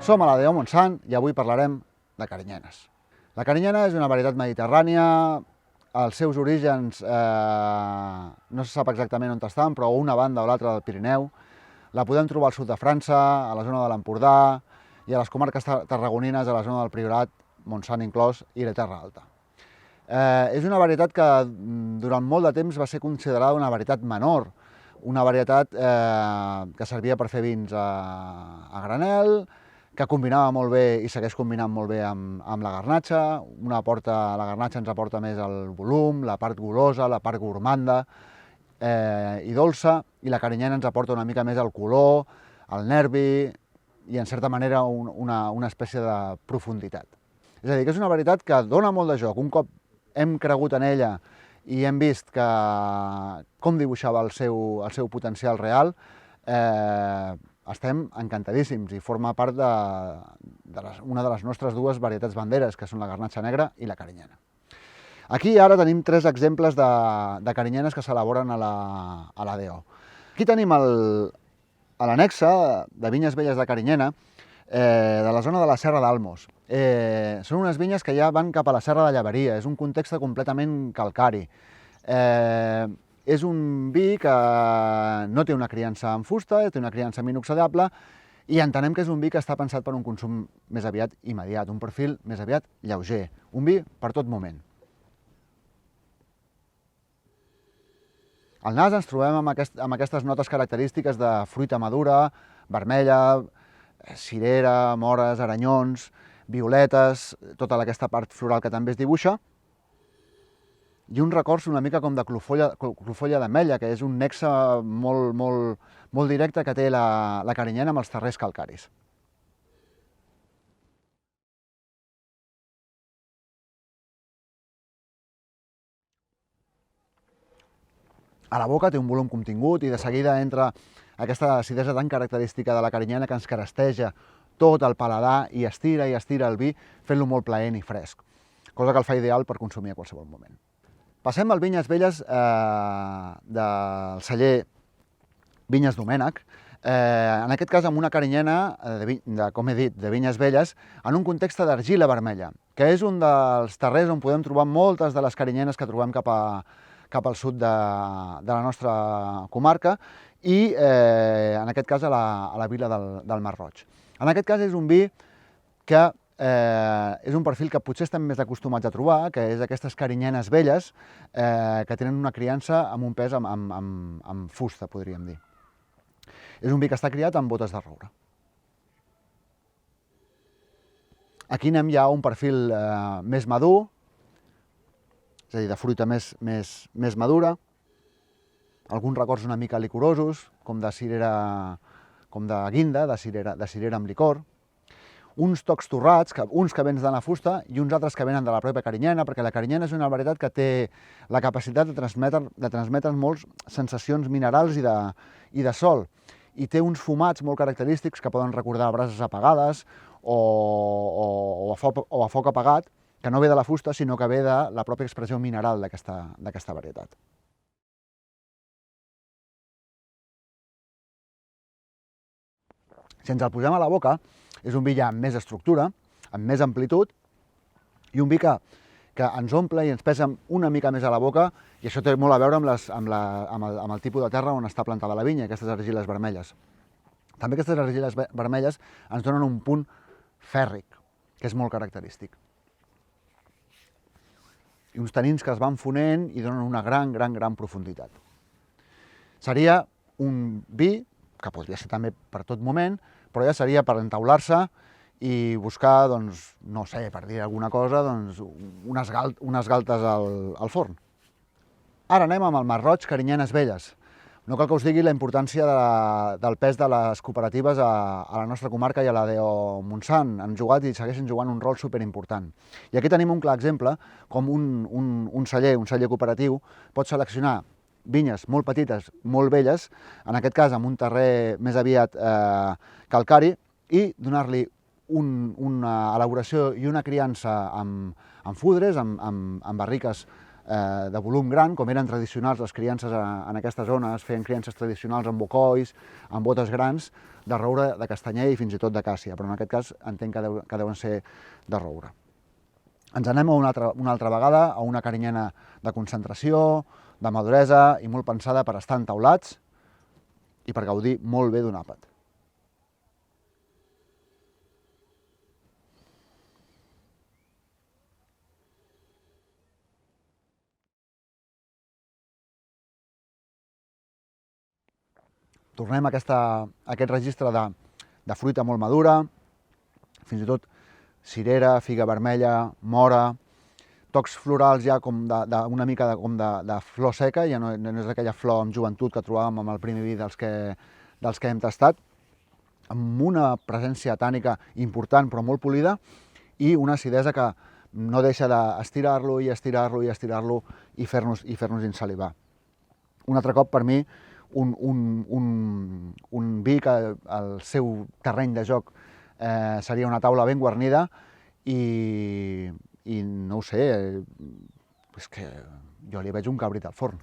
Som a la DO Montsant i avui parlarem de carinyenes. La carinyena és una varietat mediterrània, els seus orígens no se sap exactament on estan, però a una banda o l'altra del Pirineu. La podem trobar al sud de França, a la zona de l'Empordà i a les comarques tarragonines, a la zona del Priorat, Montsant inclòs, i la Terra Alta. És una varietat que durant molt de temps va ser considerada una varietat menor, una varietat que servia per fer vins a granel, que combinava molt bé i segueix combinant molt bé amb la garnatxa. La garnatxa ens aporta més el volum, la part golosa, la part gourmanda i dolça, i la carinyena ens aporta una mica més el color, el nervi i, en certa manera, una espècie de profunditat. És a dir, que és una varietat que dona molt de joc. Un cop hem cregut en ella i hem vist com dibuixava el seu potencial real, estem encantadíssims i forma part d'una de les nostres dues varietats banderes, que són la garnatxa negra i la carinyena. Aquí ara tenim 3 exemples de carinyenes que s'elaboren a la DO. Aquí tenim l'annexe de vinyes velles de carinyena de la zona de la Serra d'Almos. Són unes vinyes que ja van cap a la Serra de Llaveria, és un context completament calcari. És un vi que no té una criança en fusta, té una criança inoxidable, i entenem que és un vi que està pensat per un consum més aviat immediat, un perfil més aviat lleuger, un vi per tot moment. Al nas ens trobem amb aquestes notes característiques de fruita madura, vermella, cirera, mores, aranyons, violetes, tota aquesta part floral que també es dibuixa, i un records una mica com de clofolla d'ametlla, que és un nexe molt directe que té la carinyena amb els terrers calcaris. A la boca té un volum contingut i de seguida entra aquesta acidesa tan característica de la carinyena que ens caresteja tot el paladar i estira el vi, fent-lo molt plaent i fresc, cosa que el fa ideal per consumir a qualsevol moment. Passem al Vinyes Velles del celler Vinyes Domènech, en aquest cas amb una carinyena, com he dit, de vinyes velles, en un context d'argila vermella, que és un dels terrers on podem trobar moltes de les carinyenes que trobem cap al sud de la nostra comarca i, en aquest cas, a la vila del Masroig. En aquest cas és un vi que és un perfil que potser estem més acostumats a trobar, que és aquestes carinyenes velles que tenen una criança amb un pes amb fusta, podríem dir. És un vi que està criat amb botes de roure. Aquí anem ja a un perfil més madur, és a dir, de fruita més madura, alguns records una mica licorosos, com de cirera, com de guinda, de cirera amb licor, uns tocs torrats, uns que venen de la fusta i uns altres que venen de la pròpia carinyena, perquè la carinyena és una varietat que té la capacitat de transmetre moltes sensacions minerals i de sol, i té uns fumats molt característics que poden recordar brases apagades o a foc apagat, que no ve de la fusta, sinó que ve de la pròpia expressió mineral d'aquesta varietat. Si ens el posem a la boca, és un vi ja amb més estructura, amb més amplitud, i un vi que ens omple i ens pesa una mica més a la boca, i això té molt a veure amb el tipus de terra on està plantada la vinya, aquestes argiles vermelles. També aquestes argiles vermelles ens donen un punt fèrric, que és molt característic. I uns tanins que es van fonent i donen una gran profunditat. Seria un vi que podria ser també per tot moment, però ja seria per entaular-se i buscar, no sé, per dir alguna cosa, unes galtes al forn. Ara anem amb el Masroig Carinyenes Velles. No cal que us digui la importància del pes de les cooperatives a la nostra comarca i a la DO Montsant. Han jugat i segueixen jugant un rol superimportant. I aquí tenim un clar exemple com un celler cooperatiu pot seleccionar vinyes molt petites, molt velles, en aquest cas amb un terrer més aviat calcari, i donar-li una elaboració i una criança amb fudres, amb barriques de volum gran, com eren tradicionals les criances en aquesta zona, es feien criances tradicionals amb bocois, amb botes grans, de roure, de castanyer i fins i tot d'acàcia, però en aquest cas entenc que deuen ser de roure. Ens anem una altra vegada a una carinyena de concentració, de maduresa i molt pensada per estar entaulats i per gaudir molt bé d'un àpat. Tornem a aquest registre de fruita molt madura, fins i tot cirera, figa vermella, mora, tocs florals ja com una mica de flor seca, ja no és aquella flor amb joventut que trobàvem amb el primer vi dels que hem tastat, amb una presència tànica important però molt polida i una acidesa que no deixa d'estirar-lo i estirar-lo i estirar-lo i fer-nos insalivar. Un altre cop, per mi, un vi que el seu terreny de joc seria una taula ben guarnida i no ho sé, és que jo li veig un cabrit al forn.